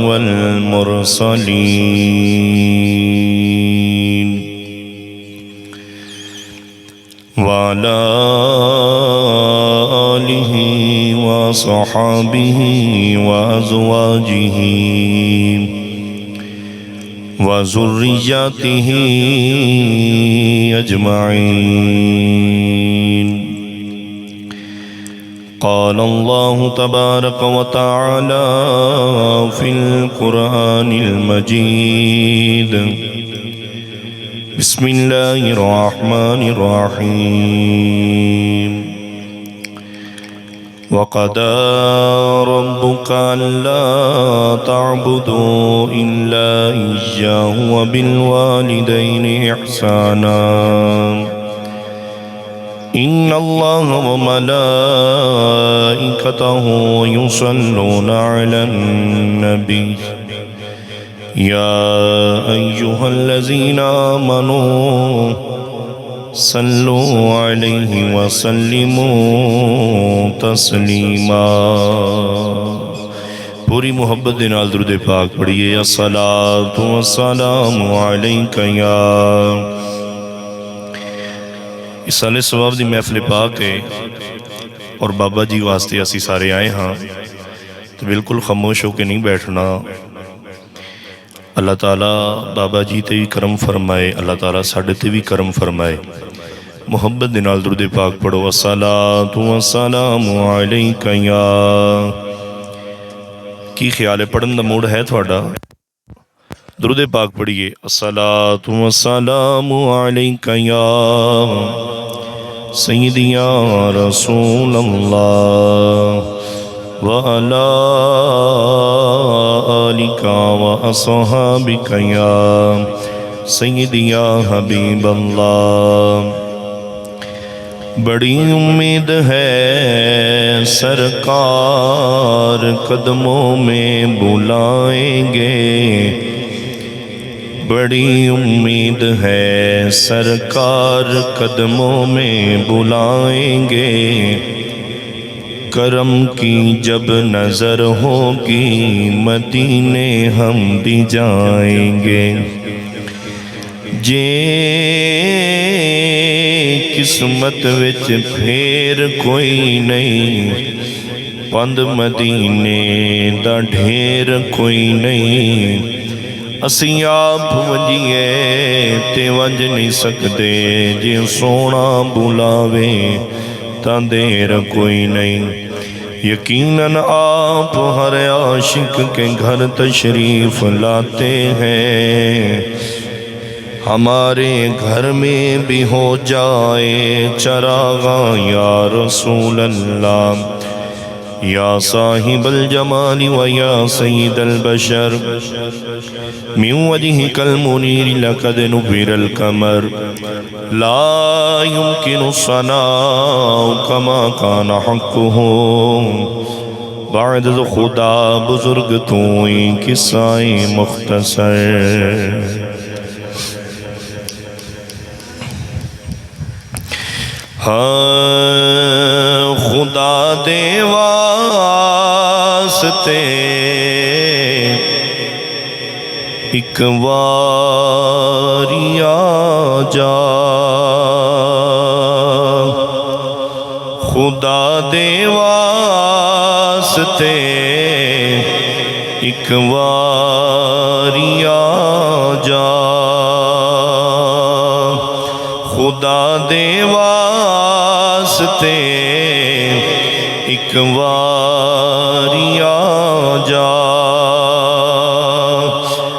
والمرسلين وعلى آله وصحبه وأزواجه وذرياته أجمعين. قال الله تبارك وتعالى في القرآن المجيد: بسم الله الرحمن الرحيم. وقضى ربك ألا تعبدوا إلا إياه وبالوالدين إحسانا إن الله وملائكته يصلون على النبي يا أيها الذين آمنوا صلوا عليه وسلموا تسلیما. پوری محبت دے نال درود پاک پڑھیے. الصلاۃ والسلام علیک یا سال ثواب دی محفل پاک ہے اور بابا جی واسطے اسی سارے آئے ہاں تو بالکل خاموش ہو کے نہیں بیٹھنا. اللہ تعالیٰ بابا جی تے بھی کرم فرمائے, اللہ تعالیٰ ساڈے تے بھی کرم فرمائے. محبت دے نال درود پاک پڑھو. الصلاۃ والسلام علیک یا. کی خیال ہے پڑھن دا موڈ ہے تھوڑا؟ درود پاک پڑھیے. الصلاۃ والسلام علیک یا سیدی یا رسول اللہ وعلی آلک واصحابک یا سیدی یا حبیب اللہ. بڑی امید ہے سرکار قدموں میں بلائیں گے, بڑی امید ہے سرکار قدموں میں بلائیں گے. کرم کی جب نظر ہوگی مدینے ہم بھی جائیں گے. جے قسمت وچ پھیر کوئی نہیں, پند مدینے دا ڈھیر کوئی نہیں. اسی آپ ونجیے تے ونج نہیں سکتے, جے سونا بلاوے تاں دیر کوئی نہیں. یقیناً آپ ہر عاشق کے گھر تشریف لاتے ہیں. ہمارے گھر میں بھی ہو جائے چراغاں یا رسول اللہ, یا صاحب الجمال و یا سید البشر. من وجهك المنیر لقد نور القمر, لا يمكن الصناع كما كان حقه. بعد خدا بزرگ تو ہی قصہ مختصر. ہاں خدا دے واسطے ایک واری آ جا, خدا دے واسطے ایک واری آ جا, خدا دے واسطے ایک واری آ جا.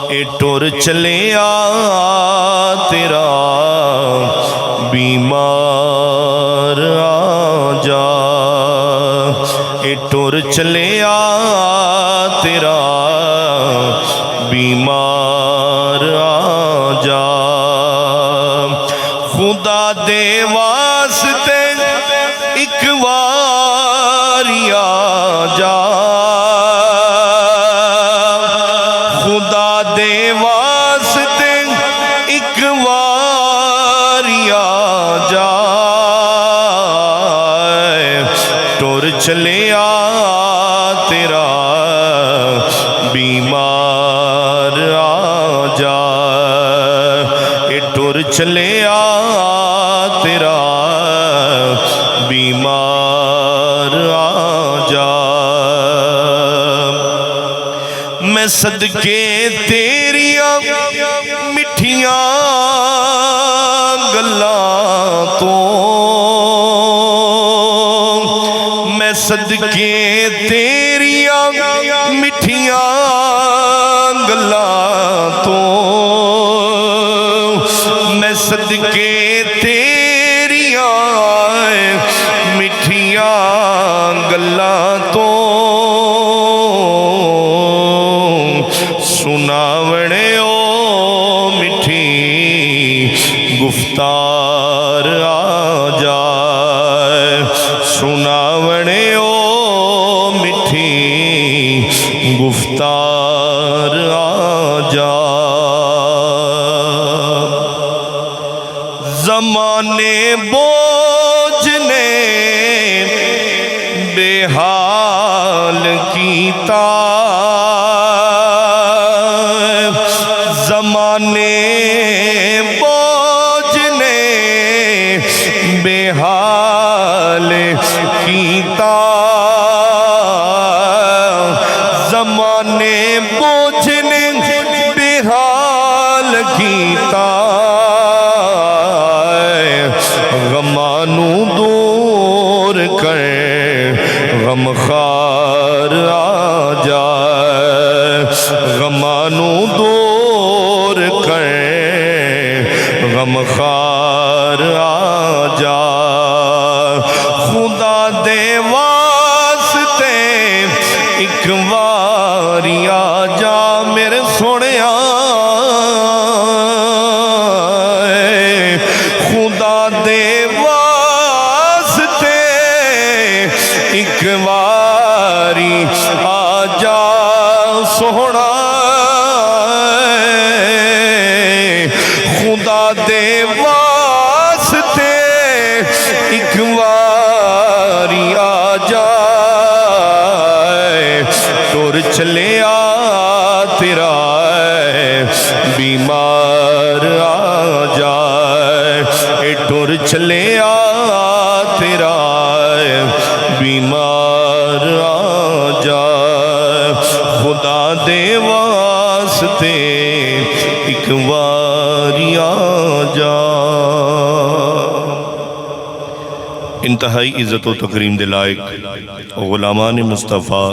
اے ٹر چلے آ تیرا بیمار آ جا, اے ٹر چلے آ تیرا بیمار آ جا. خدا دے واسطے ایک واری آ جا, خدا دے واسطے ایک واری آ جا. ٹر چلے آ چلے آ تیرا بیمار آ جا، میں صدقے تیریاں مٹھیاں گلاں تو، میں صدقے تیریاں مٹھیاں گلاں تو، میں صدقے تیریاں مٹھیاں گلاں تو، سناونے او مٹھی گفتار آ جائے، سناونے او مٹھی گفتار آ جائے، زمانے بوجھ نے بے حال کیتا، زمانے بوجھ نے بے حال کیتا، زمانے بوجھ نے بے حال کیتا، غمانو دور کر غمخوار آ جائے، غمانو دور کر غمخوار آ جائے، خدا دے واسطے ایک واری آ جا میرے سونیا، خدا دے واسطے ایک واری آ جا سونا، خدا دے واسطے ایک واری آ جائے، ٹور چلے آ تیرا بیمار آ جائے، اے ٹور چلے آ تیرا بیمار آ جائے، خدا دے واسطے ایک واری آ جائے۔ انتہائی عزت و تکریم دے لائق غلامان مصطفیٰ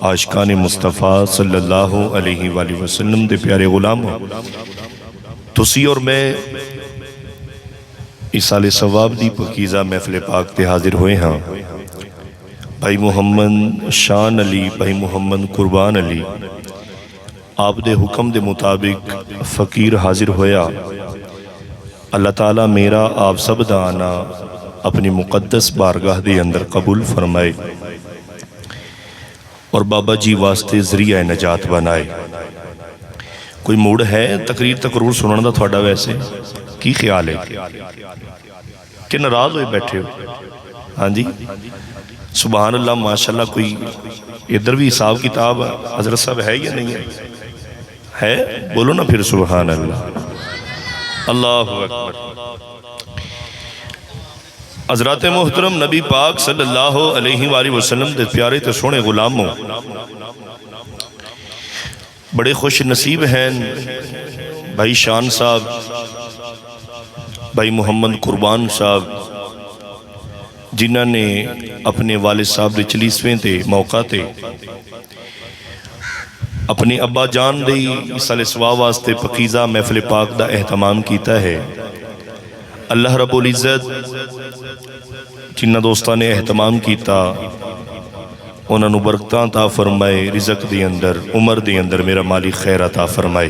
عاشقان مصطفیٰ صلی اللہ علیہ وآلہ وسلم دے پیارے غلام، تسی اور میں ایسال ثواب دی پکیزہ محفل پاک تے حاضر ہوئے ہاں، بھائی محمد شان علی، بھائی محمد قربان علی آپ دے حکم دے مطابق فقیر حاضر ہویا، اللہ تعالیٰ میرا آپ سب دا آنا اپنی مقدس بارگاہ دے اندر قبول فرمائے اور بابا جی واسطے ذریعہ نجات بنائے۔ کوئی موڑ ہے تقریر تقرور سنن دا تھوڑا ویسے کی خیال ہے کہ ناراض ہوئے بیٹھے ہو؟ ہاں جی سبحان اللہ ماشاءاللہ، کوئی ادھر بھی حساب کتاب حضرت صاحب ہے یا نہیں ہے؟ بولو نا پھر سبحان اللہ، اللہ اکبر۔ حضرات محترم نبی پاک صلی اللہ علیہ وآلہ وسلم دے پیارے تے سونے غلاموں، بڑے خوش نصیب ہیں بھائی شان صاحب، بھائی محمد قربان صاحب، جنہاں نے اپنے والد صاحب دے 40ویں تے موقع تے اپنے ابا جان دے ایسال ثواب واسطے پکیزہ محفل پاک دا اہتمام کیتا ہے۔ اللہ رب العزت جنہ دوستان نے اہتمام کیتا انہوں نے برکتاں عطا فرمائے، رزق دے اندر عمر دے اندر میرا مالی خیر عطا فرمائے۔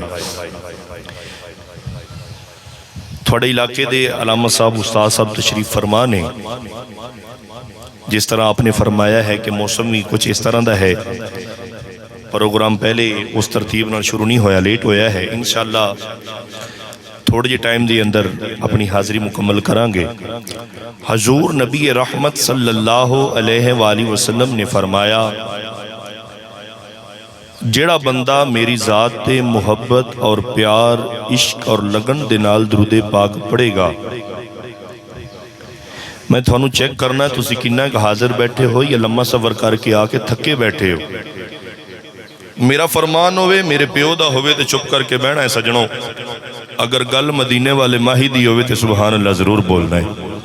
تھوڑے علاقے دے علامہ صاحب استاد صاحب تشریف فرمانے، جس طرح آپ نے فرمایا ہے کہ موسم بھی کچھ اس طرح دا ہے، پروگرام پہلے اس ترتیب نہ شروع نہیں ہویا، لیٹ ہویا ہے، انشاءاللہ تھوڑے جی ٹائم دی اندر اپنی حاضری مکمل کریں گے۔ حضور نبی رحمت صلی اللہ علیہ وآلہ وسلم نے فرمایا، ਜਿਹੜਾ ਬੰਦਾ ਮੇਰੀ ਜ਼ਾਤ ਤੇ ਮੁਹੱਬਤ اور ਪਿਆਰ ਇਸ਼ਕ اور ਲਗਨ ਦੇ ਨਾਲ ਦਰੂਦ ਪਾਕ ਪੜ੍ਹੇਗਾ, ਮੈਂ ਤੁਹਾਨੂੰ ਚੈੱਕ ਕਰਨਾ ਤੁਸੀਂ ਕਿੰਨਾ ਕੁ ਹਾਜ਼ਰ ਬੈਠੇ ਹੋ ਜਾਂ ਲੰਮਾ ਸਫ਼ਰ ਕਰਕੇ ਆ ਕੇ ਥੱਕੇ ਬੈਠੇ ਹੋ। ਮੇਰਾ ਫਰਮਾਨ ਹੋਵੇ, ਮੇਰੇ ਪਿਓ ਦਾ ਹੋਵੇ ਤੇ ਚੁੱਪ ਕਰਕੇ ਬਹਿਣਾ ਹੈ ਸਜਣੋ। ਅਗਰ ਗੱਲ ਮਦੀਨੇ ਵਾਲੇ ਮਾਹੀ ਦੀ ਹੋਵੇ ਤੇ ਸੁਭਾਨ ਅੱਲਾਹ ਜ਼ਰੂਰ ਬੋਲਣਾ ਹੈ।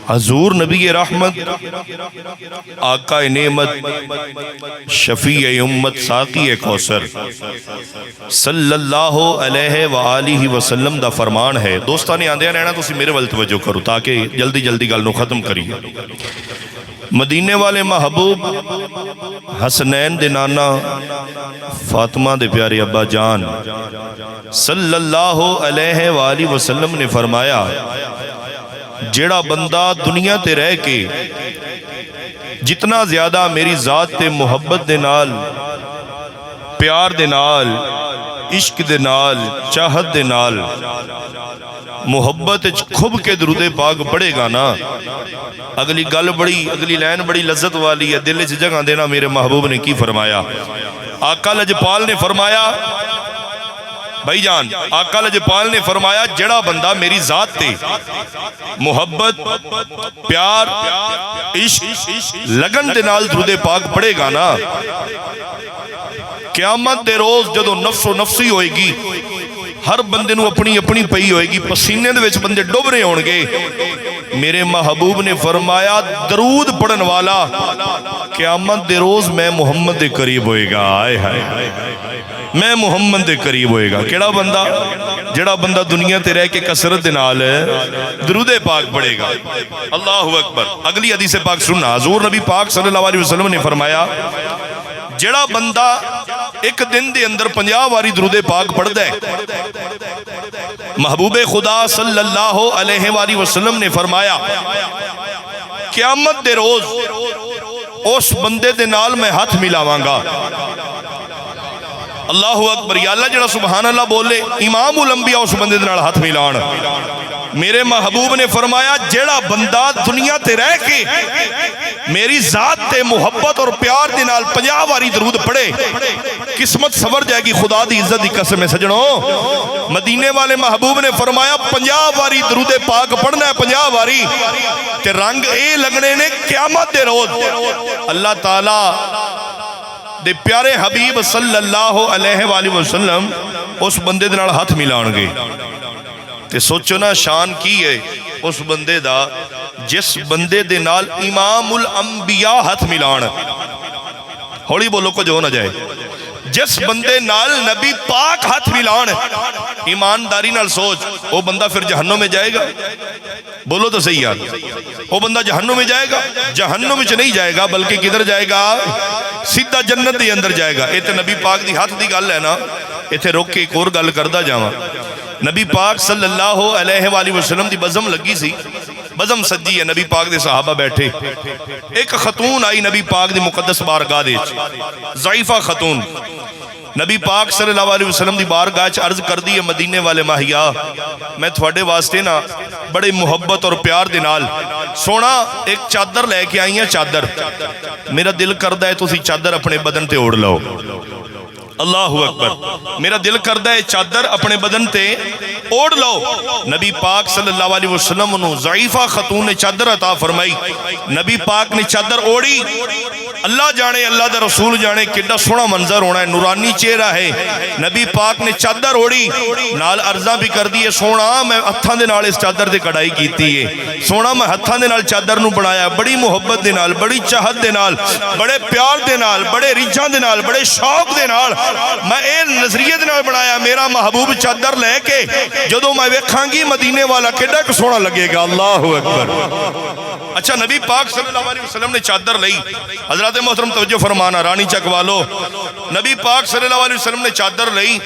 حضور نبی رحمت، آقا نعمت، شفیع امت، ساقی کوثر صلی اللہ علیہ وآلہ وسلم دا فرمان ہے۔ دوستانے آندے رہنا تسی میرے ول توجہ کرو تاکہ جلدی جلدی گل نو ختم کریے۔ مدینے والے محبوب حسنین دے نانا فاطمہ دے پیارے ابا جان صلی اللہ علیہ وآلہ وسلم نے فرمایا، جیڑا بندہ دنیا تے رہ کے جتنا زیادہ میری ذات تے محبت دے نال، پیار دے نال، عشق دے نال، چاہت دے نال، محبت کھب کے درود پاک پڑھے گا نا، اگلی گل بڑی، اگلی لین بڑی لذت والی ہے، دل سے جگہ دینا۔ میرے محبوب نے کی فرمایا؟ آقا لجپال نے فرمایا، بھائی جان آقا لجپال نے فرمایا، جڑا بندہ میری ذات تے محبت، پیار، عشق، لگن دے نال درود پاک پڑھے گا نا، قیامت دے روز جدو نفس و نفسی ہوئے گی، ہر بندے نو اپنی اپنی پئی ہوئے گی، پسینے دے وچ بندے ڈوب رہے ہون گے، میرے محبوب نے فرمایا درود پڑھن والا قیامت دے روز میں محمد دے قریب ہوئے گا۔ آئے ہائے، میں محمد دے قریب ہوئے گا۔ کیڑا بندہ؟ جڑا بندہ دنیا تے رہ کے کثرت دے نال درود پاک پڑھے گا۔ اللہ اکبر۔ اگلی حدیث پاک سننا، حضور نبی پاک صلی اللہ علیہ وسلم نے فرمایا، جڑا بندہ ایک دن دے اندر 50 واری درود پاک پڑھ دے، محبوب خدا صلی اللہ علیہ وآلہ وسلم نے فرمایا قیامت دے روز اس بندے دے نال میں ہاتھ ملاواں گا۔ اللہ اکبر، یا اللہ جڑا سبحان اللہ بولے، امام الانبیاء اس بندے دے نال ہاتھ ملان۔ میرے محبوب نے فرمایا، جڑا بندہ دنیا تے رہ کے میری ذات تے محبت اور پیار دے نال 50 واری درود پڑھے، قسمت سور جائے گی، خدا دی عزت دی قسم ہے سجنوں۔ مدینے والے محبوب نے فرمایا 50 واری درود پاک پڑھنا ہے، 50 واری، تے رنگ اے لگنے نے قیامت دے روز اللہ تعالیٰ دے پیارے حبیب صلی اللہ علیہ وآلہ وسلم اس بندے دے نال ہاتھ ملان گے۔ تے سوچو نا شان کی ہے اس بندے دا جس بندے دے نال امام الانبیاء ہاتھ ملان۔ ہوڑی بولو کو جو نہ جائے، جس بندے نال نبی پاک ہاتھ ملان، ایمانداری نال سوچ، وہ بندہ پھر جہنم میں جائے گا؟ بولو تو صحیح یار، وہ بندہ جہنم میں جائے گا؟ جہنم میں نہیں جائے گا، بلکہ کدھر جائے گا؟ سیدھا جنت دے اندر جائے گا۔ ایتھے نبی پاک دی ہاتھ دی گل ہے نا، ایتھے روک کے ایک اور گل کردا جاواں۔ نبی پاک صلی اللہ علیہ وآلہ وسلم دی بزم لگی سی، بزم سجی ہے، نبی پاک دے صحابہ بیٹھے، ایک خاتون آئی نبی پاک دی مقدس بارگاہ دے، ضعیفہ خاتون، نبی پاک صلی اللہ علیہ وسلم دی بارگاہ عرض کر دی ہے، مدینے والے ماہیا میں تھوڑے واسطے نا بڑے محبت اور پیار دے نال سونا ایک چادر لے کے آئی ہیں، چادر میرا دل کردہ ہے تسی چادر اپنے بدن تے اوڑھ لو۔ اللہ اکبر، میرا دل کردہ ہے چادر اپنے بدن تے اوڑھ لو۔ نبی پاک صلی اللہ علیہ وسلم انہوں ضعیفہ خاتون نے چادر عطا فرمائی، نبی پاک نے چادر اوڑھی، اللہ جانے اللہ دا رسول جانے کڈا سونا منظر ہونا ہے، نورانی چہرہ ہے۔ نبی پاک نے چادر اوڑھی، نال عرضاں بھی کر دیئے، سونا میں ہتھاں دے نال اس چادر دے کڑائی کیتی ہے، سونا میں ہتھاں دے نال چادر نو بنایا، بڑی محبت دے نال، بڑی چاہت دے نال، بڑے پیار دے نال، بڑے ریجاں دے نال، بڑے شوق دے نال میں اے نظریے دے نال بنایا، میرا محبوب چادر لے کے جدو میں ویکھاں گی مدینے والا کڈا کہ سونا لگے گا۔ اللہ اکبر۔ اچھا نبی پاک صلی اللہ علیہ وسلم نے چادر لئی، حضرات محترم توجہ فرمانا، رانی چک والو، نبی پاک صلی اللہ علیہ وسلم نے چادر لئی،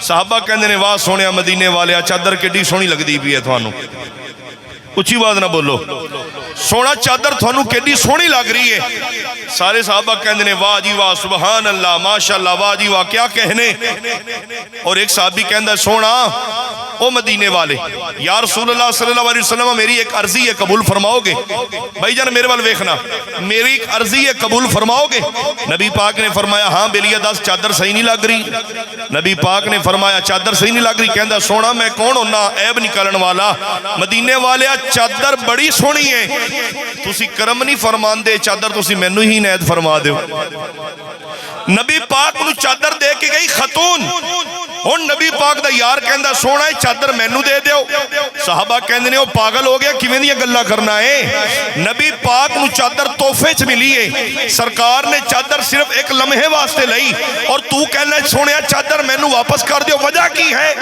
صحابہ کہندے نے واہ سونیا مدینے والے چادر کڈی سونی لگدی پئی ہے تھانوں، اچھی آواز نہ بولو، سونا چادر تھانوں کیڈی سونی لگ رہی ہے؟ سارے صحابہ کہندے نے واہ جی واہ سبحان اللہ ماشاءاللہ واہ جی واہ کیا کہنے۔ اور ایک صحابی کہندا سونا او مدینے والے یا رسول اللہ صلی اللہ علیہ وسلم میری ایک عرضی ہے قبول فرماؤ گے؟ بھائی جان میرے وال ویکھنا، میری ایک عرضی ہے قبول فرماؤ گے؟ نبی پاک نے فرمایا ہاں بیلیہ دس چادر صحیح نہیں لگ رہی۔ نبی پاک نے فرمایا چادر صحیح نہیں لگ رہی، کہندا سونا میں کون ہونا عیب نکالن والا، مدینے والے چادر بڑی سونی ہے، تسی کرم نہیں فرماندے، چادر تسی مینوں ہی عنایت فرما دیو۔ نبی پاک نو چادر دے کے گئی خاتون، ہن نبی پاک دا یار کہندا سونا ہے چادر مینوں دے دیو۔ صحابہ کہندے نے او پاگل ہو گیا، کیویں دیاں گلاں کرنا ہے؟ نبی پاک نو چادر تحفے چ ملی ہے، سرکار نے چادر صرف ایک لمحے واسطے لئی اور تو کہنا سونیا چادر مینوں واپس کر دیو، وجہ کی ہے؟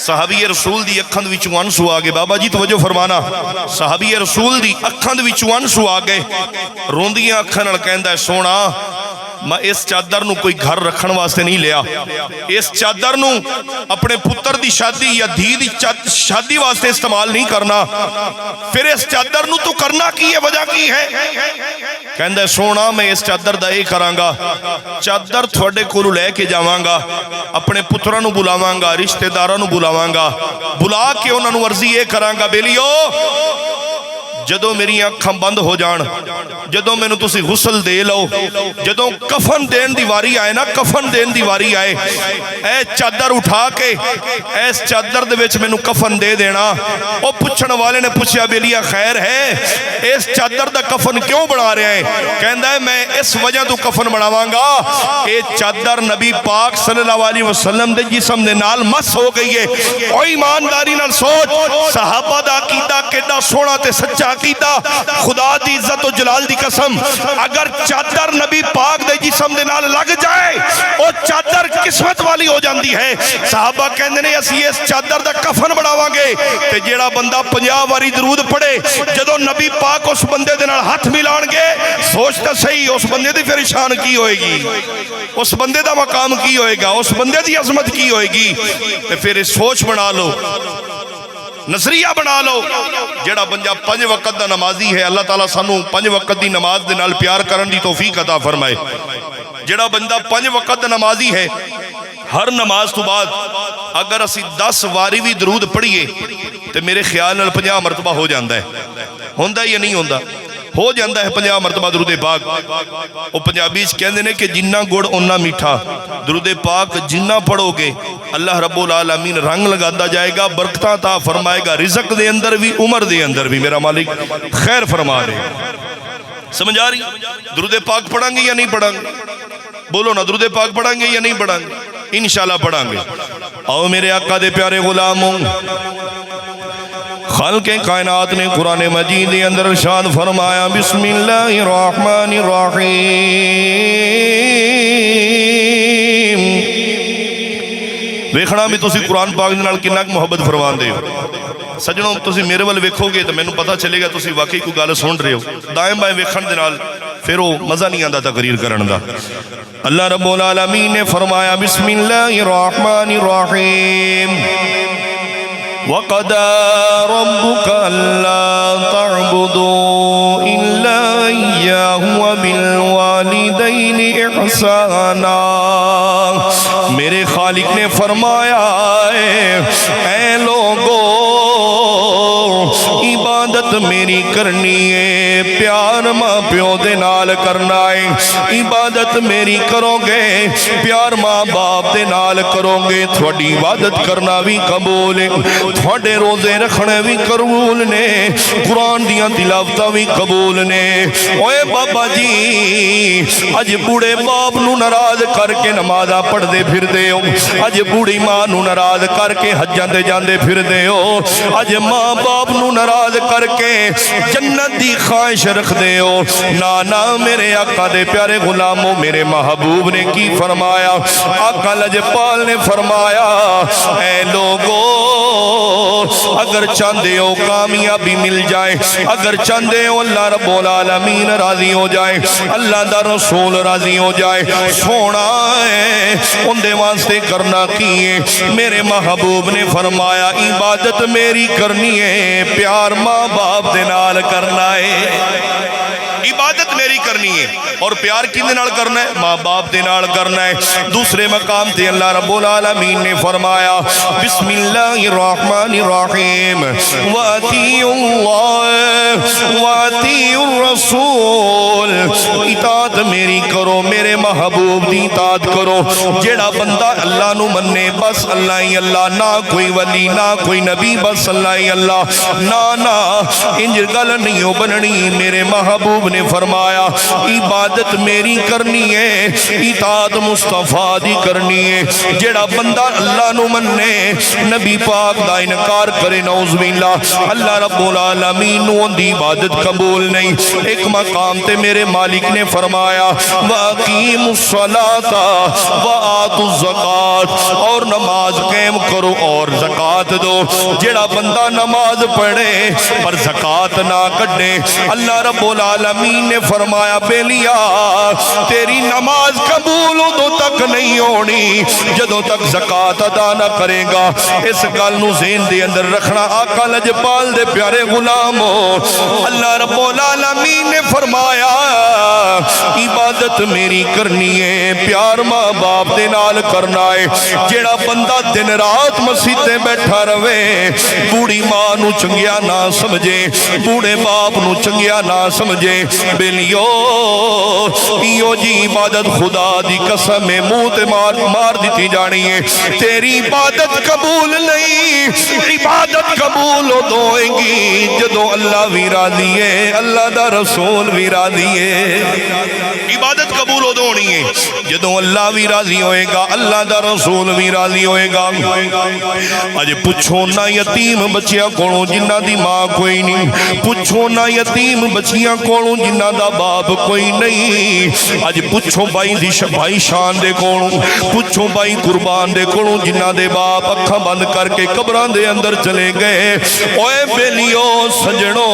صحابی رسول دی اکھاں دے وچوں انسو آ گئے، بابا جی توجہ فرمانا، صحابی رسول دی اکھاں دے وچوں انسو آ گئے، روندیاں اکھاں نال کہندا ہے سونا میں اس چادر نو کوئی گھر رکھن واسطے نہیں لیا، اس چادر نو اپنے پتر دی شادی یا دھی دی شادی واسطے استعمال نہیں کرنا، پھر اس چادر نو تو کرنا کی ہے، وجہ کی ہے؟ کہندا ہے سونا میں اس چادر دا اے کراں گا، چادر تھوڑے کولو لے کے جاواں گا، اپنے پتراں نو بلاواں گا، رشتہ داراں نو بلاواں گا، بلا کے انہاں نو عرضی اے کراں گا بیلیو جدوں میری اکھاں بند ہو جان، جدوں مینوں تسی غسل دے لو، جدوں کفن دین دی واری آئے نا، کفن دین دی واری آئے، اے چادر اٹھا کے اس چادر دے وچ مینوں کفن دے دینا۔ او پوچھن والے نے پوچھیا بیلیہ خیر ہے اس چادر دا کفن کیوں بنا رہے ہیں؟ کہندا ہے میں اس وجہ تو کفن بناواں گا، اے چادر نبی پاک صلی اللہ علیہ وسلم دے جسم دے نال مس ہو گئی ہے۔ او ایمانداری نال سوچ، صحابہ دا عقیدہ کیڈا سونا تے سچا عقیدہ، خدا دی عزت و جلال دی قسم، اگر چادر نبی پاک دے جسم دے نال لگ جائے او چادر قسمت والی ہو جاندی ہے۔ صحابہ کہندے نے اسی اس چادر دا کفن بناواں گے تے جیڑا بندہ 50 واری درود پڑھے جدوں نبی پاک اس بندے دے نال ہاتھ ملان گے، سوچتا صحیح اس بندے دی پھر شان کی ہوئے گی، اس بندے دا مقام کی ہوئے گا، اس بندے دی عظمت کی ہوئے گی، تے پھر سوچ بنا لو، نظریہ بنا لو، جڑا بندہ 5 وقت دا نمازی ہے، اللہ تعالیٰ سانو 5 وقت دی نماز دے نال پیار کرن دی توفیق عطا فرمائے۔ جڑا بندہ 5 وقت دا نمازی ہے، ہر نماز تو بعد اگر اسی 10 واری بھی درود پڑھیے تو میرے خیال نال 50 مرتبہ ہو جاندہ ہے، ہوندہ یا نہیں ہوندہ؟ ہو جاندہ ہے 50 مرتبہ درود پاک۔ وہ پنجابی کہندے نے کہ جنہ گڑ اُنہ میٹھا، درود پاک جنہ پڑھو گے اللہ رب العالمین رنگ لگاتا جائے گا، برکتہ عطا فرمائے گا، رزق دے اندر بھی عمر دے اندر بھی، میرا مالک خیر فرما دے۔ سمجھ آ رہی؟ درود پاک پڑھیں گے یا نہیں پڑھیں گے؟ بولو نا، درود پاک پڑھیں گے یا نہیں پڑھیں گے؟ انشاءاللہ پڑھیں گے۔ آؤ میرے آقا دے پیارے غلاموں، خالق کائنات نے قرآن مجید کے اندر ارشاد فرمایا، بسم اللہ الرحمن الرحیم۔ ویکھنا بھی تسی قرآن پاک دے نال کنا محبت فرماندے ہو۔ سجنوں تسی میرے ول ویکھو گے تو مینوں پتہ چلے گا تسی واقعی کوئی گل سن رہے ہو۔ دائیں بائیں ویکھن دے نال پھر وہ مزہ نہیں آندا تقریر کرن دا۔ اللہ رب العالمین نے فرمایا، بسم اللہ الرحمن الرحیم، وَقَضَىٰ رَبُّكَ أَلَّا تَعْبُدُوا إِلَّا إِيَّاهُ وَبِالْوَالِدَيْنِ إِحْسَانًا۔ میرے خالق نے فرمایا اے لوگو عبادت میری کرنی ہے، پیار ماں پیو دے نال کرنا ہے، عبادت میری کرو گے، پیار ماں باپ دے نال کرو گے، تھوڑی عبادت کرنا بھی قبول ہے، تھوڑے روزے رکھنے بھی قبول نے، قرآن دیاں تلاوتاں بھی قبول نے۔ اوے بابا جی اج بوڑے باپ نو ناراض کر کے نمازاں پڑھ دے پھر دے ہو، اج بوڑی ماں نو ناراض کر کے حجاں تے جاندے پھر دے ہو، اج ماں باپ نو ناراض کر کے جنت دی خواہش رکھ دے ہو۔ نانا میرے آقا دے پیارے غلاموں، میرے محبوب نے کی فرمایا؟ آقا لجپال نے فرمایا اے لوگو اگر چاندے ہو کامیابی مل جائے، اگر چاندے ہو اللہ رب العالمین راضی ہو جائے، اللہ دا رسول راضی ہو جائے، سونا ہے ان دے واسطے کرنا کیے؟ میرے محبوب نے فرمایا عبادت میری کرنی ہے، پیار ماں باپ دے نال کرنا ہے۔ عبادت میری کرنی ہے اور پیار کدے نال کرنا ہے؟ ماں باپ دے نال کرنا ہے۔ دوسرے مقام تے اللہ رب العالمین نے فرمایا بسم اللہ الرحمن الرحیم وَأَطِيعُوا اللَّهَ وَأَطِيعُوا الرَّسُولَ، اطاعت میری کرو، میرے محبوب دی اطاعت کرو۔ جیڑا بندہ اللہ نو منے بس اللہ ہی اللہ، نہ کوئی ولی نہ کوئی نبی، بس اللہ ہی اللہ، نا انج گل نہیں ہو بننی۔ میرے محبوب نے فرمایا عبادت میری کرنی ہے، اطاعت مصطفیٰ دی کرنی ہے۔ جیڑا بندہ اللہ نو منے نبی پاک دا انکار کرے نعوذ باللہ، اللہ رب العالمین نو دی عبادت قبول نہیں۔ ایک مقام تے میرے مالک نے فرمایا وَأَقِيمُوا الصَّلَاةَ وَآتُوا الزَّكَاةَ، اور نماز قائم کرو اور زکات دو۔ جیڑا بندہ نماز پڑھے پر زکات نہ کڈے، اللہ رب العالمین نے فرمایا بیلیا تیری نماز قبول ادو تک نہیں ہونی جدوں تک زکات ادا نہ کرے گا۔ اس گل نو ذہن دے اندر رکھنا۔ آقا لجپال دے پیارے غلامو، اللہ رب العالمین نے فرمایا عبادت میری کرنی ہے، پیار ماں باپ دے نال کرنا ہے۔ جیڑا بندہ دن رات مسجد تے بیٹھا رہے، بوڑھی ماں نو چنگیا نہ سمجھے، بوڑھے باپ نو چنگیا نہ سمجھے، بیلیو ایو جی عبادت خدا دی قسم منہ تے مار دیتی جانی ہے۔ تیری عبادت قبول نہیں، عبادت قبول ہوئے گی جدوں اللہ بھی راضی ہے، اللہ دا رسول بھی راضی ہے۔ عبادت قبول ہونی ہے جدوں اللہ بھی راضی ہوئے گا، اللہ دا رسول بھی راضی ہوئے گا۔ اج پوچھو نہ یتیم بچیاں کولوں جنہ دی ماں کوئی نہیں، پوچھو نہ یتیم بچیاں کولوں جنہ دا باپ کوئی نہیں۔ اج پوچھو بھائی شان دے کولوں، پوچھو بھائی قربان دے کولوں جنہ دے باپ اکھاں بند کر کے قبراں دے اندر چلے گئے۔ اوے بیلیو سجنو،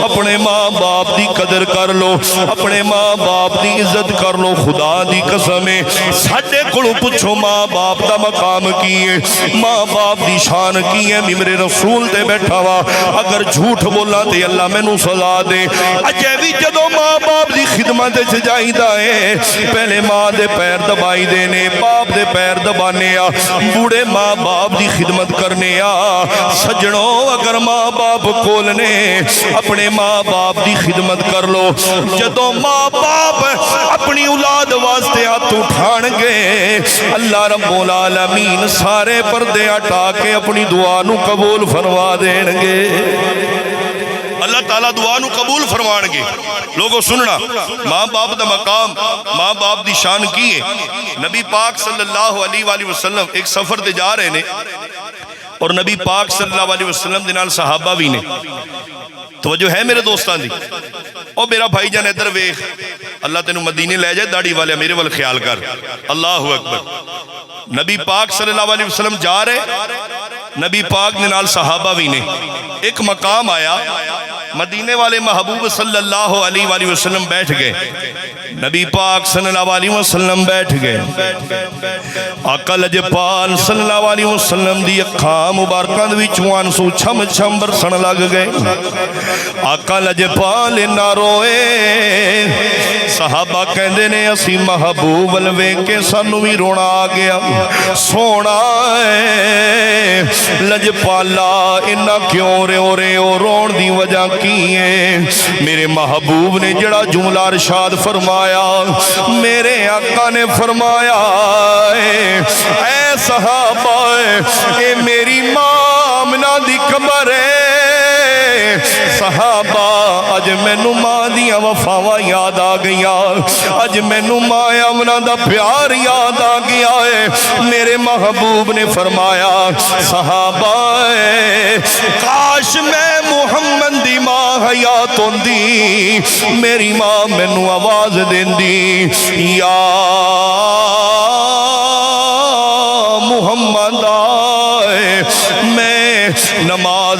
اپنے ماں باپ دی قدر کر لو، اپنے ماں باپ دی عزت کر لو۔ خدا دی قسم ہے ساڈے کولوں پوچھو ماں باپ دا مقام کی ہے، ماں باپ دی شان کی ہے۔ میرے رسول تے بیٹھا وا، اگر جھوٹ بولا تے اللہ مینوں سزا دے۔ اجے بھی جدوں ماں باپ دی خدمت وچ جائیدا ہے، پہلے ماں دے پیر دبائی دینے، باپ دے پیر دبانے آ، بوڑھے ماں باپ دی خدمت کرنے آ۔ سجنوں اگر ماں باپ کول نے اپنے ماں باپ دی خدمت کر لو۔ جدوں ماں باپ اپنی اولاد واسطے ہاتھ اٹھان گے، اللہ رب العالمین سارے پردے ہٹا کے اپنی دعا نو قبول فرما دین گے۔ اللہ تعالیٰ دعا نو قبول فرمان گے۔ لوگوں سننا، ماں باپ دا مقام، ماں باپ دی شان کی ہے۔ نبی پاک صلی اللہ علیہ وآلہ وسلم ایک سفر تے جا رہے نے اور نبی پاک صلی اللہ علیہ وسلم دے نال صحابہ بھی نے۔ توجہ ہے میرے دوستان دی؟ او میرا بھائی جان ادھر ویکھ، اللہ تینوں مدینے لے جائے، داڑھی والے میرے ول خیال کر۔ اللہ اکبر۔ نبی پاک صلی اللہ علیہ وسلم جا رہے، نبی پاک نے نال صحابہ بھی نے۔ ایک مقام آیا، مدینے والے محبوب صلی اللہ علیہ وآلہ وسلم بیٹھ گئے، نبی پاک صلی اللہ علیہ وسلم بیٹھ گئے۔ آقا لجپال صلی اللہ علیہ وسلم دی اکھاں مبارکاں دے وچوں آنسو چھم چھم برسن لگ گئے۔ آقا لجپال نہ روئے، صحابہ کہندے نے اسی محبوب ول ویکھ کے سانوں وی رونا آ گیا۔ سونا اے لجپالا انہاں کیوں رے او رون دی وجہ کی ہے؟ میرے محبوب نے جڑا جملہ ارشاد فرمایا، میرے آقا نے فرمایا اے صحابہ اے میری ماں آمنہ دی قبر ہے۔ صحابہ اج مینوں ماں دیاں وفاواں یاد آ گئیاں، اج مینوں ماں آمنہ دا پیار یاد آ گیا ہے۔ میرے محبوب نے فرمایا صحابہ کاش میں محمد دی ماں حیات ہوندی، میری ماں مینوں آواز دیندی یا محمد آئے، میں نماز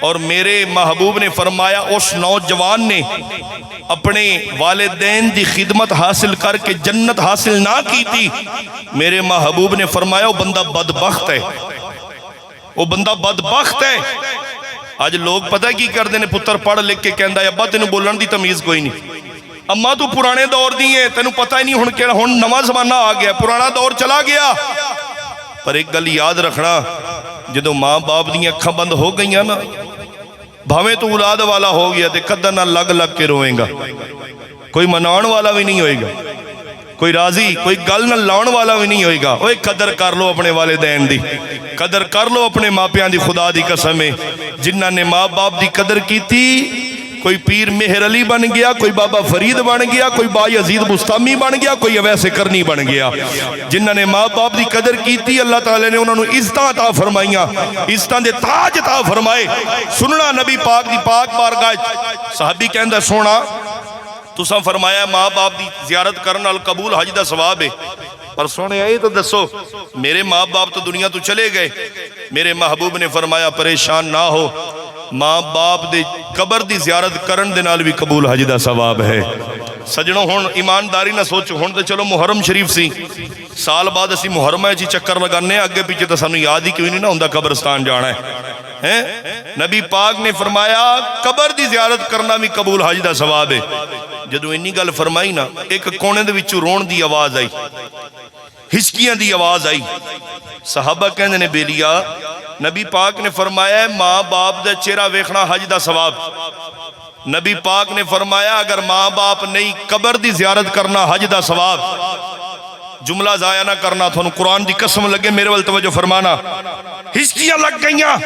اور میرے محبوب نے فرمایا اس نوجوان نے اپنے والدین دی خدمت حاصل کر کے جنت حاصل نہ کی تھی، میرے محبوب نے فرمایا وہ بندہ بدبخت ہے، وہ بندہ بدبخت ہے۔ آج لوگ پتہ کی کرتے ہیں، پتر پڑھ لکھ کے کہندا ہے ابا تینوں بولن دی تمیز کوئی نہیں، اما تو پرانے دور دی ہے تینوں پتہ ہی نہیں، ہن نواں زمانہ آ گیا، پرانا دور چلا گیا۔ پر ایک گل یاد رکھنا، جدوں ماں باپ دی اکھاں بند ہو گئیاں نا، بھاویں تو اولاد والا ہو گیا تے کداں نہ لگ لگ کے روئیں گا، کوئی مناؤن والا بھی نہیں ہوئے گا، کوئی راضی کوئی گل نہ لاؤن والا بھی نہیں ہوئے گا۔ اوے قدر کر لو اپنے والدین دی، قدر کر لو اپنے ماں پیاں دی، خدا دی قسم ہے جنہاں نے ماں باپ دی قدر کیتی، کوئی پیر مہر علی بن گیا، کوئی بابا فرید بن گیا، کوئی با یزید بستامی بن گیا، کوئی اویس کرنی بن گیا۔ جنہاں نے ماں باپ دی قدر کیتی اللہ تعالی نے انہوں نے عزتاں عطا فرمائیاں، عزتاں دے تاج عطا فرمائے۔ سننا نبی پاک دی پاک بارگاہ صحابی کہندا سونا تساں فرمایا ماں باپ دی زیارت کرن نال قبول حج دا ثواب ہے، پر سونے یہ تو دسو میرے ماں باپ تو دنیا تو چلے گئے، میرے محبوب نے فرمایا پریشان نہ ہو، ماں باپ دے قبر دی زیارت کرن دے نال بھی قبول حج دا ثواب ہے۔ سجنوں ہن ایمانداری نہ سوچو، ہن تے چلو محرم شریف سی، سال بعد اسی محرمہ چی چکر لگانے، اگے پیچھے تو سانو یاد ہی کیوں نہیں نہ ہوندا قبرستان جانا ہے۔ نبی پاک نے فرمایا قبر دی زیارت کرنا بھی قبول حج دا ثواب ہے۔ جدوں انی گل فرمائی نا، ایک کونے دے وچوں رون دی آواز آئی، ہچکیاں دی آواز آئی۔ صحابہ کہندے نے بیلیا نبی پاک نے فرمایا ہے ماں باپ دا چہرہ ویکھنا حج دا ثواب۔ نبی پاک نے فرمایا اگر ماں باپ نہیں قبر دی زیارت کرنا حج دا ثواب۔ جملہ ضائع نہ کرنا، تھانوں قرآن دی قسم لگے میرے ول توجہ فرمانا۔ ہچکیاں لگ گئیاں،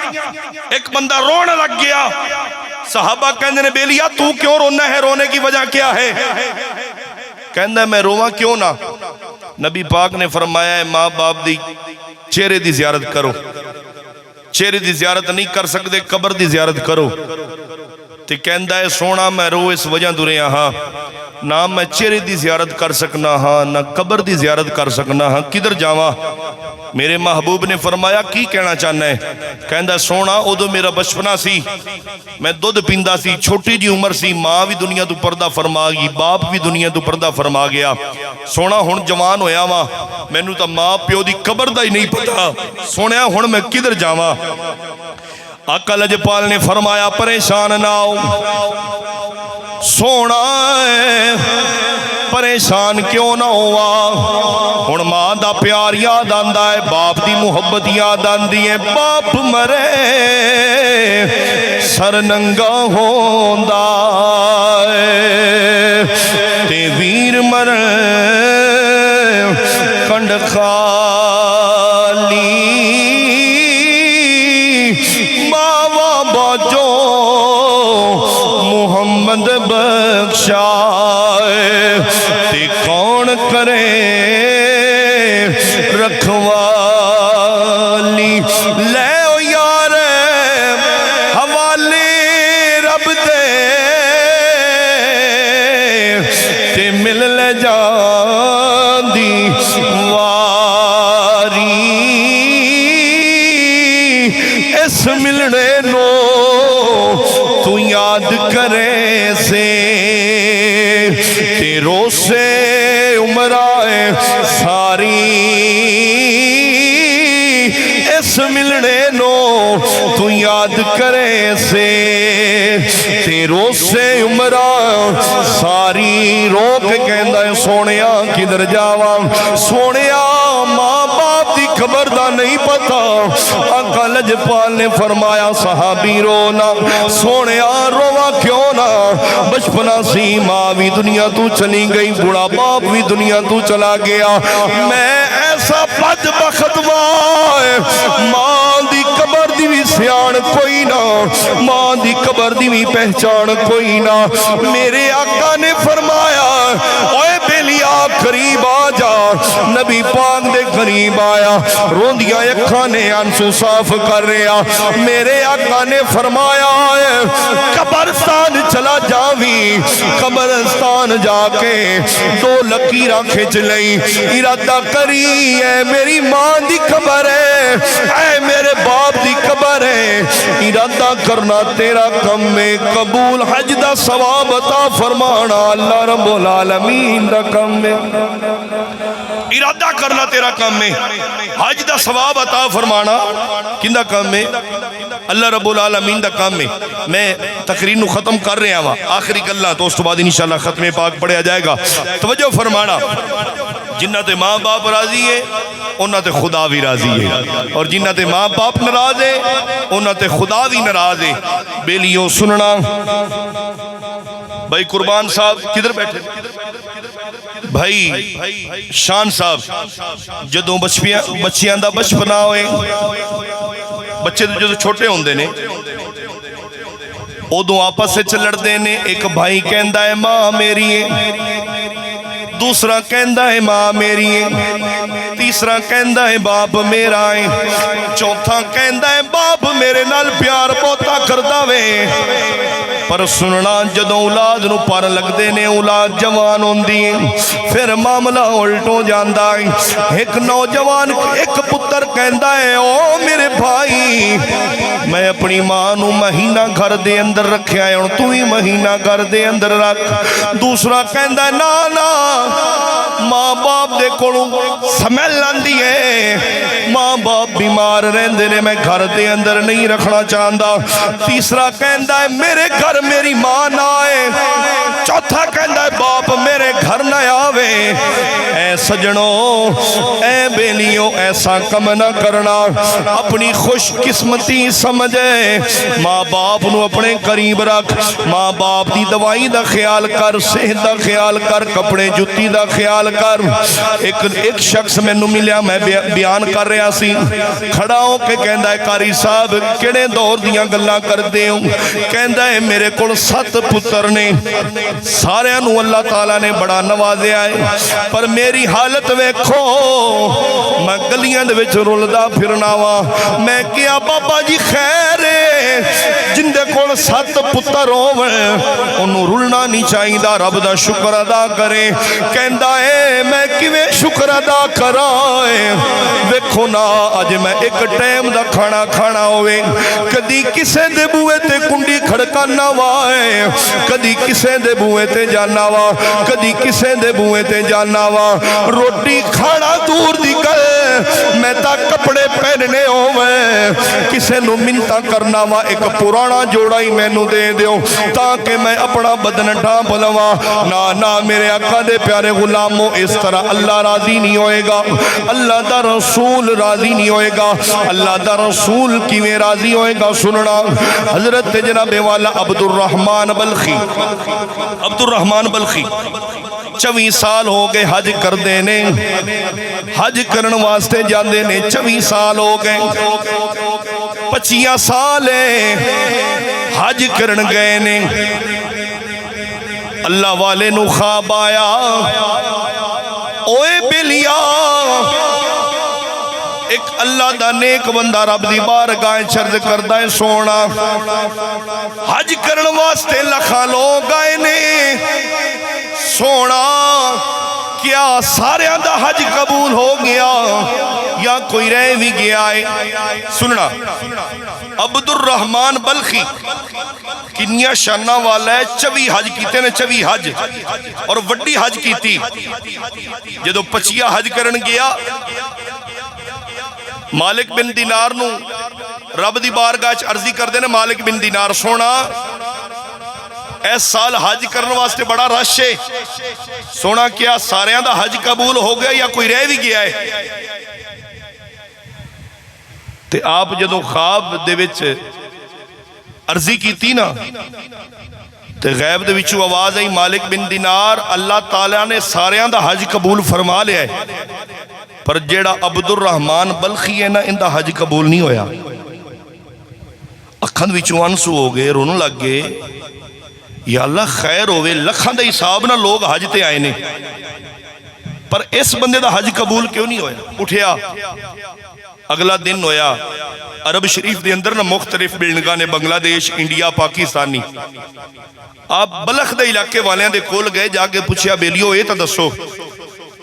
ایک بندہ رونے لگ گیا۔ صحابہ کہندے نے بیلیا تو کیوں رونا ہے، رونے کی وجہ کیا ہے؟ کہندہ ہے میں رواں کیوں نہ؟ نبی پاک نے فرمایا ہے ماں باپ دی چہرے دی زیارت کرو، چہرے دی زیارت نہیں کر سکتے قبر دی زیارت کرو۔ تے کہندہ ہے سونا میں رو اس وجہ دوریا ہاں، نہ میں چہرے دی زیارت کر سکنا ہاں نہ قبر دی زیارت کر سکنا ہاں، کدھر جاواں؟ میرے محبوب نے فرمایا کی کہنا چاہنا ہے؟ کہندہ سونا ادو میرا بچپنا سی، میں دودھ پیندا سی، چھوٹی جی عمر سی، ماں بھی دنیا تو پردہ فرما گئی، باپ بھی دنیا تو پردہ فرما گیا، سونا ہن جوان ہویا وا، مینوں تا ماں پیو دی قبر دا ہی نہیں پتا، سونیا ہن میں کدھر جاواں؟ آقا لجپال نے فرمایا پریشان نہ ہو سونا پریشان کیوں نہ ہوا، ہن ماں دا پیار یاد آندا ہے، باپ دی محبت یاد آندی ہے۔ باپ مرے سر ننگا ہوندا ہے تے ویر مرے کنڈ خالی، باوا باجو محمد بخشا تے کون کرے رکھوالی، لے او یار حوالے رب دے تے مل لے جاندی واری، اس ملنے نو تو یاد کرے سے تیرو سے عمرائے ساری، اس ملنے نو تو یاد کرے سے تیرو سے عمرائے ساری۔ روک کہندہ ہے سونیا کدھر جاواں، سونیا ماں باپ دی خبر دا نہیں پتا۔ آقا لجپال نے فرمایا صحابی رونا، سونیا روا کیوں نہ، بچپنا سی ماں بھی دنیا تو چلی گئی، بڑا باپ بھی دنیا تو چلا گیا، میں ایسا بدبخت وائے ماں دی قبر دی بھی سیان کوئی نہ، ماں دی قبر دی بھی پہچان کوئی نہ۔ میرے آقا نے فرمایا اوے بیلیا قریب آ جا، نبی پاک دے قریب آیا، روندیاں اکھاں نے آنسو صاف کر رہا، میرے آقا نے فرمایا قبرستان چلا جاوی، قبرستان جا کے دو لکیراں کھچ لئی، ارادہ کری اے میری ماں دی قبر ہے، اے میرے باپ دی قبر ہے ارادہ کرنا تیرا کم ہے قبول حج دا ثواب عطا فرمانا اللہ رب العالمین دا کم ہے ارادہ کرنا تیرا کم ہے حج دا ثواب عطا فرمانا کندہ کم ہے اللہ رب العالمین دا کام ہے میں تقریر نو ختم کر رہا ہوں آخری گلاں تو اس تو بعد انشاءاللہ ختم پاک پڑھیا جائے گا توجہ فرمانا جنہ تے ماں باپ راضی ہے انہاں تے خدا بھی راضی ہے اور جنہ تے ماں باپ ناراض ہے انہاں تے خدا بھی ناراض ہے بیلیوں سننا بھائی قربان صاحب کدھر بیٹھے بھائی شان صاحب جدوں بچیاں دا بچپنا ہوئے بچے جو چھوٹے ہوندے نے ادوں آپس سے لڑدے نے ایک بھائی کہندا ہے ماں میری ہے دوسرا کہندا ہے ماں میری ہے تیسرا کہندا ہے باپ میرا ہے چوتھا کہندا ہے باپ میرے نال پیار بہتا کردا وے پر سننا جدوں اولاد نو پر لگدے نے اولاد جوان ہوندی ہے پھر معاملہ الٹو جاندا ہے ایک نوجوان ایک پتر کہندا ہے او میرے بھائی میں اپنی ماں نو مہینہ گھر دے اندر رکھیا ہے ہن تو ہی مہینہ گھر دے اندر رکھ دوسرا کہندا ہے نا نا ماں باپ دے کولوں سمیل آندی ہے ماں باپ بیمار رہندے نے میں گھر دے اندر نہیں رکھنا چاہندا تیسرا کہندا ہے میرے گھر میری ماں نہ آئے چوتھا کہندا ہے باپ میرے گھر نہ آوے اے سجنوں اے بیلیوں ایسا کم نہ کرنا اپنی خوش قسمتی سمجھے ماں باپ نو اپنے قریب رکھ ماں باپ دی دوائی دا خیال کر صحت دا خیال کر کپڑے جتی دا خیال کر ایک شخص میں نو ملیا میں بیان کر رہا سی کھڑا ہو کے کہندا ہے قاری صاحب کیڑے دور دیاں گلاں کردے ہو کہندا ہے میرے کول 7 پتر نے سارے نو اللہ تعالیٰ نے بڑا نوازیا ہے پر میری حالت ویکھو میں گلیاں دے وچ رلدا پھرنا وا میں کیا بابا جی خیر ہے جن دے کول 7 پتر ہوویں اونوں رلنا نہیں چاہیدا رب دا شکر ادا کرے کہندا ہے میں کیویں شکر ادا کراں ویکھو نا اج میں ایک ٹائم دا کھانا کھانا ہوئے کدی کسے دے بوئے تے کنڈی کھڑکانا وا کدی کسے دے بوئے تے جانا وا کدی کسے دے بوئے تے جانا وا روٹی کھانا دور دی گل میں تا کپڑے پہننے ہوئے کسے نو منتا کرنا وا ایک پرانا جوڑا ہی میں نو دے دیو تاکہ میں اپنا بدن ڈھانپ لواں نا میرے آقا دے پیارے غلاموں اس طرح اللہ راضی نہیں ہوئے گا اللہ دا رسول راضی نہیں ہوئے گا اللہ دا رسول کیویں راضی ہوئے گا سننا حضرت جناب والا عبد الرحمن بلخی 24 سال ہو گئے حج کر دینے حج کرن واسطے جاندے نے 24 سال ہو گئے 25 سال حج کرن گئے نے اللہ والے نو خواب آیا اوے بلیا ایک اللہ دا نیک بندہ رب دی بارگاہ چرد کردہ ہے سونا حج کرن واسطے لکھاں لوگ آئے نے سونا کیا سارے دا حج قبول ہو گیا یا کوئی رہ بھی گیا ہے سننا عبد الرحمن بلخی کنیا شانہ والا ہے 24 حج کیتے نے 24 حج اور وڈی حج کیتی جدو 25 حج کرن گیا مالک بن دینار نو رب دی بارگاہ عرضی کر دینے مالک بن دینار سونا اس سال حج کرنے واسطے بڑا رش ہے سونا کیا سارے دا حج قبول ہو گیا یا کوئی رہ بھی گیا ہے تے آپ جدو خواب دے وچ عرضی کی تھی نا تے غیب دے وچو آواز آئی مالک بن دینار اللہ تعالیٰ نے سارے دا حج قبول فرما لیا ہے پر جیڑا عبد الرحمن بلخی ہے نا ان دا حج قبول نہیں ہویا اکھاں وچوں آنسو ہو گئے رون لگ گئے یا اللہ خیر ہوئے لکھاں دے حساب نہ لوگ حج تے آئے نے پر اس بندے دا حج قبول کیوں نہیں ہویا اٹھیا اگلا دن ہویا عرب شریف دے اندر نہ مختلف بلڈنگاں نے بنگلہ دیش انڈیا پاکستانی آپ بلخ دے علاقے والیاں دے کول گئے جا کے پوچھیا بیلیو اے تا دسو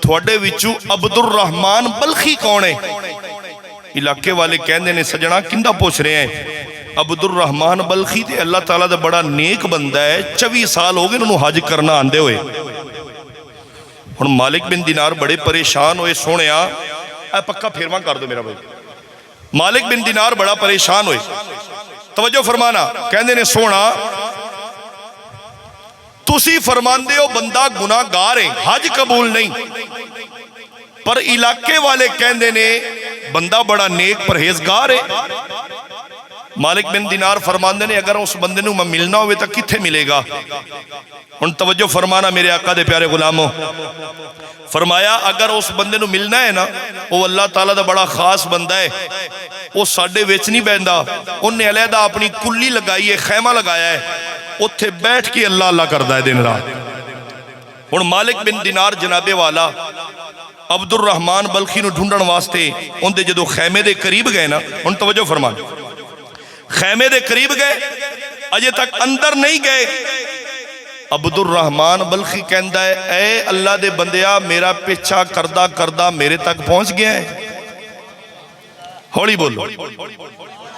تھوڑے وچوں عبد الرحمن بلخی کون ہے انہاں آکھیا جی میں انہاں دا حج قبول فرما لیا ہے پر جیڑا عبد الرحمن بلخی ہے نا ان دا حج قبول نہیں ہویا اکھاں وچوں آنسو ہو گئے رون لگ گئے یا اللہ خیر ہوئے لکھاں دے حساب نہ لوگ حج تے آئے نے پر اس بندے دا حج قبول کیوں نہیں ہویا اٹھیا اگلا دن ہویا عرب شریف دے اندر نہ مختلف بلڈنگاں نے بنگلہ دیش انڈیا پاکستانی آپ بلخ دے علاقے والیاں دے کول گئے جا کے پوچھیا بیلیو اے تا دسو تھوڑے وچوں علاقے والے کہندے نے سجنا کندہ پوچھ رہے ہیں؟ عبد الرحمان بلخی تے اللہ تعالیٰ دا بڑا نیک بندہ ہے، 24 سال ہو گئے انہوں حج کرنا آندے ہوئے۔ ہن مالک بن دینار بڑے پریشان ہوئے، سونیا اے پکا پھیرواں کر دو میرا بھائی۔ مالک بن دینار بڑا پریشان ہوئے، توجہ فرمانا، کہندے نے سونا تسی فرماندے ہو بندہ گناہ گار ہے، حج قبول نہیں، پر علاقے والے کہندے نے بندہ بڑا نیک پرہیزگار ہے۔ مالک بن دینار فرماندے نے اگر اس بندے نو میں ملنا ہوئے تو کتھے ملے گا؟ ان توجہ فرمانا میرے آقا دے پیارے غلاموں، فرمایا اگر اس بندے نو ملنا ہے نا، وہ اللہ تعالیٰ دا بڑا خاص بندہ ہے، وہ ساڈے وچ نہیں بہندا، انہیں علیحدہ اپنی کلی لگائی ہے، خیمہ لگایا ہے، اتھے بیٹھ کے اللہ اللہ کردا ہے دن رات۔ ہن مالک بن دینار جناب والا عبد الرحمان بلخی نو ڈھونڈن واسطے ان دے جدو خیمے دے قریب گئے نا، ان توجہ فرمان، خیمے دے قریب گئے، اجے تک اندر نہیں گئے، عبد الرحمان بلخی کہندا ہے اے اللہ دے بندیا میرا پیچھا کردہ کردہ میرے تک پہنچ گیا ہے۔ ہوڑی بولو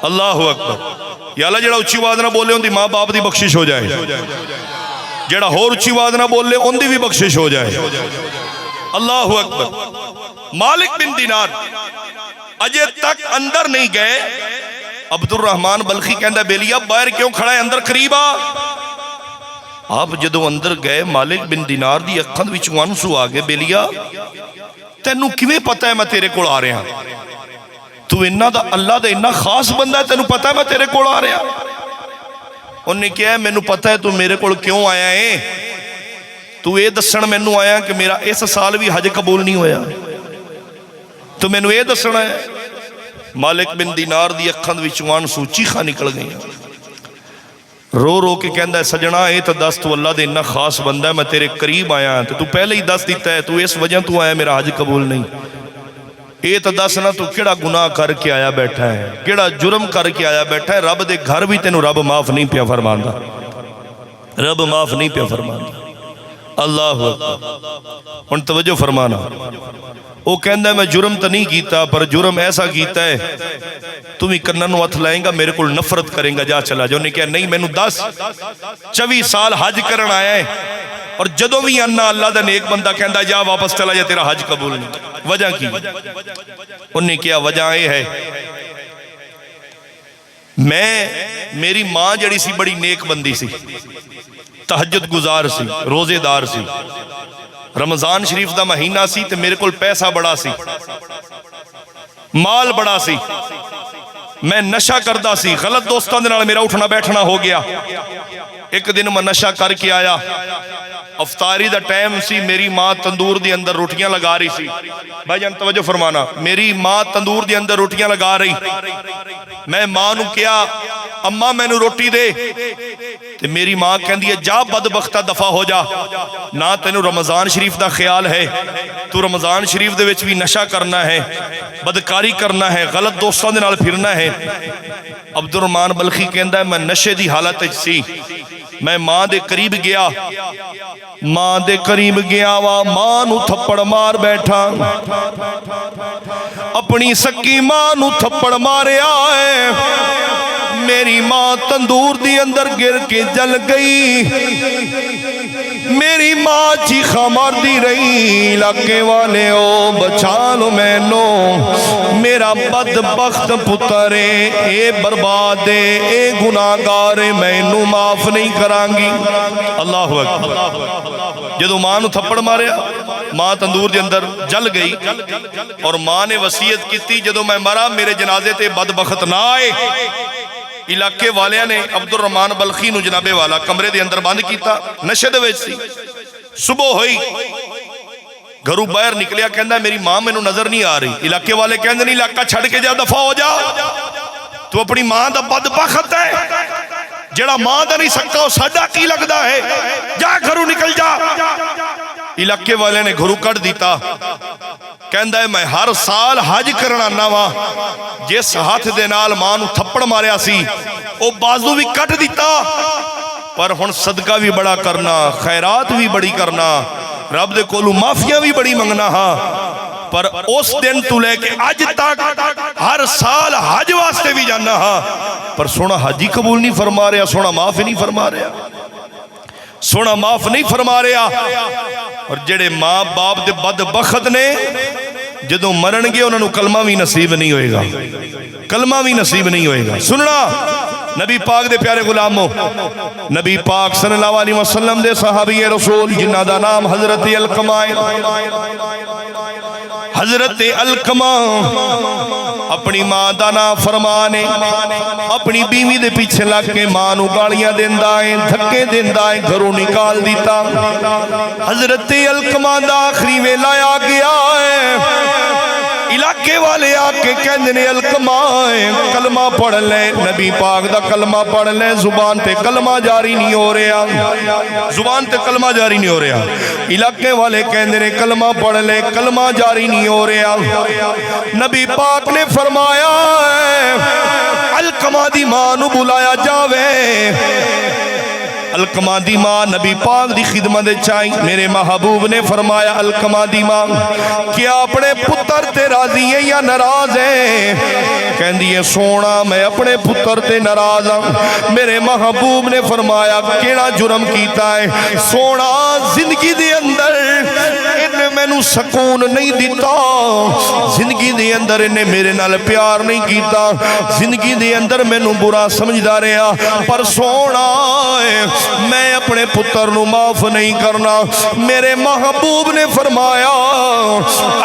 اللہ اکبر، یا اللہ جڑا اچھی آواز نہ بولے ان دی ماں باپ دی بخشش ہو جائے، جڑا ہور اچھی آواز نہ بولے ان دی بھی بخشش ہو جائے۔ اللہ اکبر۔ مالک بن دینار اجے تک اندر نہیں گئے، عبد الرحمان بلخی کہندا بیلیا باہر کیوں کھڑا ہے، اندر قریب آ۔ آپ جدو اندر گئے مالک بن دینار دی اکھاں وچ آنسو آ گئے، بیلیا تینوں کیویں پتہ ہے میں تیرے کول آ رہا ہاں؟ تو انہاں دا اللہ دا اتنا خاص بندہ ہے، تینوں پتہ ہے میں تیرے کول آ رہا ہاں؟ انہوں نے کہا مینوں پتہ ہے تو میرے کول کیوں آیا ہے، تو یہ دسن مینوں آیا کہ میرا اس سال بھی حج قبول نہیں ہویا، تو مینوں یہ دسنا ہے۔ مالک بن دینار دی اکھاں وچ آنسو چیخاں نکل گئی، رو رو کے کہندا ہے سجنا اے تے دس تو اللہ دے اتنا خاص بندہ ہے، میں تیرے قریب آیا تو پہلے ہی دس دیتا ہے تو اس وجہ تو آیا میرا حج قبول نہیں، اے تے دس نا تو کیڑا گناہ کر کے آیا بیٹھا ہے، کیڑا جرم کر کے آیا بیٹھا ہے، رب دے گھر بھی تینوں رب معاف نہیں پیا فرماندا، رب معاف نہیں پیا فرماندا۔ اللہ اکبر۔ ہن توجہ فرمانا، وہ کہندا ہے میں جرم تو نہیں کیتا پر جرم ایسا کیتا ہے تم ہی کنن نو ہتھ لائیں گا میرے کو نفرت کریں گا، جا چلا جا۔ انہوں نے کہا نہیں مینوں دس، 24 سال حج کرن آیا ہے اور جدو بھی انا اللہ دا نیک بندہ کہندا جا واپس چلا جا تیرا حج قبول نہیں، وجہ کی؟ انہوں نے کہا وجہ یہ ہے میری ماں جڑی سی بڑی نیک بندی سی، تہجد گزار سی، روزے دار سی، رمضان شریف دا مہینہ سی تے میرے کول پیسہ بڑا سی، مال بڑا سی، میں نشہ کردہ سی، غلط دوستان دے نال میرا اٹھنا بیٹھنا ہو گیا۔ ایک دن میں نشہ کر کے آیا، افطاری دا ٹائم سی، میری ماں تندور دی اندر روٹیاں لگا رہی سی، بھائی جان توجہ فرمانا، میری ماں تندور دی اندر روٹیاں لگا رہی، میں ماں نو کیا اماں میں نو روٹی دے، تے میری ماں کہندی ہے جا بدبختہ دفع ہو جا، نہ تینو رمضان شریف دا خیال ہے، تو رمضان شریف دے وچ بھی نشہ کرنا ہے، بدکاری کرنا ہے، غلط دوستان دے نال پھرنا ہے۔ عبد الرحمان بلخی کہندا ہے میں نشے دی حالت وچ سی، میں ماں دے قریب گیا، ماں دے قریب گیا وا ماں نو تھپڑ مار بیٹھا، اپنی سکی ماں نو تھپڑ ماریا ہے، میری ماں تندور دی اندر گر کے جل گئی، میری ماں چیخا مار دی رہی، علاقے والے او بچا لو میں نو، میرا بدبخت پترے اے برباد اے گناہگار میں نو معاف نہیں کرانگی۔ اللہ اکبر۔ جدو ماں نو تھپڑ ماریا، ماں تندور دے اندر جل گئی، اور ماں نے وصیت کیتی جدو میں مرا میرے جنازے تے بدبخت نہ آئے۔ علاقے والیاں نے عبد الرحمان بلخی نو جناب والا کمرے دے اندر بند کیتا، نشے دے وچ سی، صبح ہوئی گھروں باہر نکلیا، کہندا میری ماں میں نو نظر نہیں آ رہی، علاقے والے کہندے نہیں علاقہ چھڑ کے جا دفع ہو جا، تو اپنی ماں دا بدبخت ہے، جڑا ماں دا نہیں سکتا وہ ساڈا کی لگدا ہے، جا گھروں نکل جا۔ علاقے والے نے گھروں کٹ دیتا، کہندا ہے میں ہر سال حج کرنا آنا وا، جس ہاتھ دے نال ماں نو تھپڑ ماریا سی او بازو بھی کٹ دیتا، پر ہن صدقہ بھی بڑا کرنا، خیرات بھی بڑی کرنا، رب دے کولوں معافیاں بھی بڑی منگنا ہاں، پر اس دن تو لے کے اج تک ہر سال حج واسطے بھی جانا ہاں، پر سونا حج ہی قبول نہیں فرما رہا، سونا معاف ہی نہیں فرما رہا، سونا معاف نہیں فرما رہا۔ اور جڑے ماں باپ دے بدبخت نے جدوں مرن گے انہوں کلمہ بھی نصیب نہیں ہوئے گا، کلمہ بھی نصیب نہیں ہوئے گا۔ سننا نبی پاک دے پیارے غلاموں، نبی پاک صلی اللہ علیہ وسلم دے صحابی رسول جنہ دا نام حضرت علقمہ، حضرت علقمہ اپنی ماں دا نام فرمانے، اپنی بیوی دے پیچھے لگ کے ماں نو گالیاں دیندا ہے، دھکے دیندا ہے، گھروں نکال دیتا۔ حضرت علقمہ دا آخری ویلا آ گیا ہے، علاقے والے آ کے کہندے نے علقمہ کلمہ پڑھ لے، نبی پاک دا کلمہ پڑھ لے، زبان تے کلمہ جاری نہیں ہو رہا، زبان تے کلمہ جاری نہیں ہو رہا۔ علاقے والے کہندے نے کلمہ پڑھ لے، کلمہ جاری نہیں ہو رہا۔ نبی پاک نے فرمایا علقمہ دی ماں نو بلایا جاوے۔ علقمہ دی ماں نبی پاک دی خدمت چاہی، میرے محبوب نے فرمایا علقمہ دی ماں کیا اپنے پتر تے راضی ہے یا ناراض ہے؟ کہندی ہے سونا میں اپنے پتر تے ناراض ہوں۔ میرے محبوب نے فرمایا کیڑا جرم کیتا ہے؟ سونا زندگی دے اندر انہیں میں نو سکون نہیں دیتا، زندگی دے اندر انہیں میرے نال پیار نہیں کیتا، زندگی دے اندر میں نو برا سمجھدا رہا، پر سونا میں اپنے پتر نو معاف نہیں کرنا۔ میرے محبوب نے فرمایا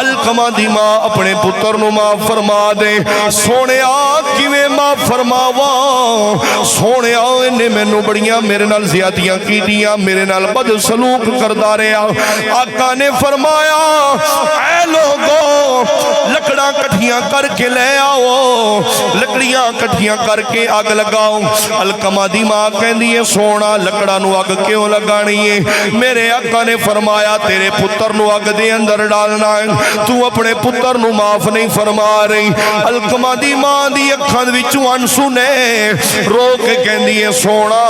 علقمہ دی ماں اپنے پتر نو معاف فرما دے۔ سونیا کیویں معاف فرماواں؟ سونیا انہیں مینوں بڑیاں میرے نال زیادتیاں کیتیاں، میرے نال بد سلوک کردا رہا۔ آقا نے فرمایا اے لوگو لکڑاں کٹھیاں کر کے لے آؤ، لکڑیاں کٹھیاں کر کے آگ لگاؤ۔ علقمہ دی ماں کہندی ہے سونا لکڑا نو اگ کیوں لگانی ہے؟ میرے آقا نے فرمایا تیرے پتر نو اگ دے اندر ڈالنا ہے، تو اپنے پتر نو معاف نہیں فرما رہی۔ علقمہ دی ماں دی اکھاں وچوں آنسو نے رو کے کہندی ہے سونا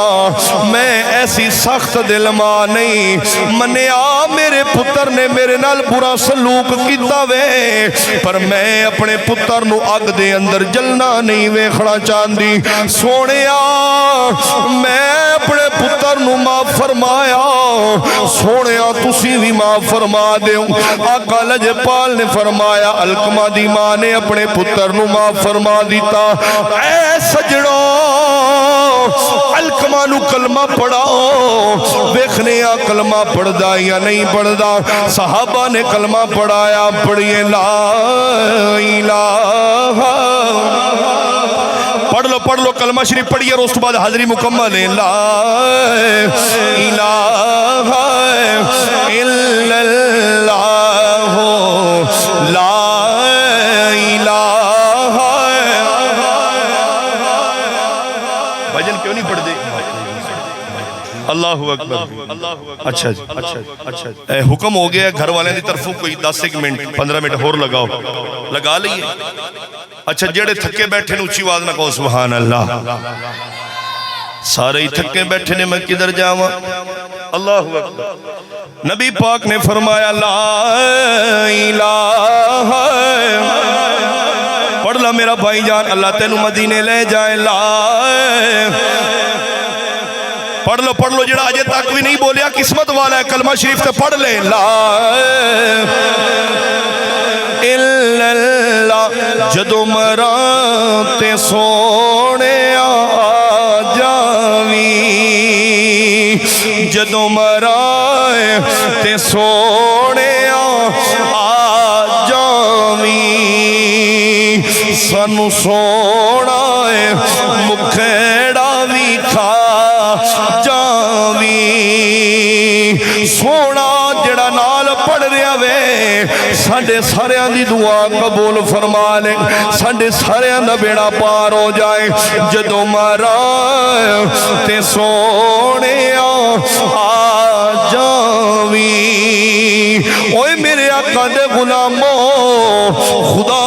میں ایسی سخت دل ماں نہیں منیا، میرے پتر نے میرے نال برا سلوک کیتا وے، پر میں اپنے پتر نو اگ دے اندر جلنا نہیں ویکھنا چاہندی۔ سونیا میں اپنے پتر نو معاف فرمایا، سونیا تسی بھی معاف فرما دیو۔ آقا لجپال نے فرمایا علقمہ دی ماں نے اپنے پتر نو معاف فرما دیتا۔ اے سجڑوں علقمہ نو کلمہ پڑھاؤ، ویکھنے کلمہ پڑھدا یا نہیں پڑھدا۔ صحابہ نے کلمہ پڑھایا، پڑھیے لا الہ، پڑھ لو کلمہ شریف پڑھیے اور اس کے بعد حاضری مکمل ہے۔ لا الہ الا اللہ، لا الہ۔ بھجن کیوں نہیں پڑھتے؟ اللہ اکبر۔ اچھا جی، اچھا حکم ہو گیا گھر والے دی طرفوں کوئی 10 منٹ 15 منٹ اور لگاؤ، لگا لئیے۔ اچھا جڑے تھکے بیٹھے نے اچھی آواز نہ کہو سبحان اللہ، سارے ہی تھکے بیٹھے نے میں کدھر جاواں؟ اللہ اکبر۔ نبی پاک نے فرمایا لا الہ، پڑھ لا میرا بھائی جان، اللہ تینوں مدینے لے جائے۔ لا پڑھ لو جڑا آجے تک بھی نہیں بولیا قسمت والا ہے، کلمہ شریف سے پڑھ لے۔ لا الا اللہ، جدو مراں تے سونے آ جاوی، جدو مراں تے سونے آ جاوی، سانو سونا مکھیڑا بھی کھا جاوی۔ سونا جڑا نال پڑھ رہا وے ساڈے ساریاں دی دعا قبول فرما لے، ساڈے ساریاں دا بیڑا پار ہو جائے۔ جدو مراں تے سونے آ جاوی، اوے میرے آقا دے غلاموں خدا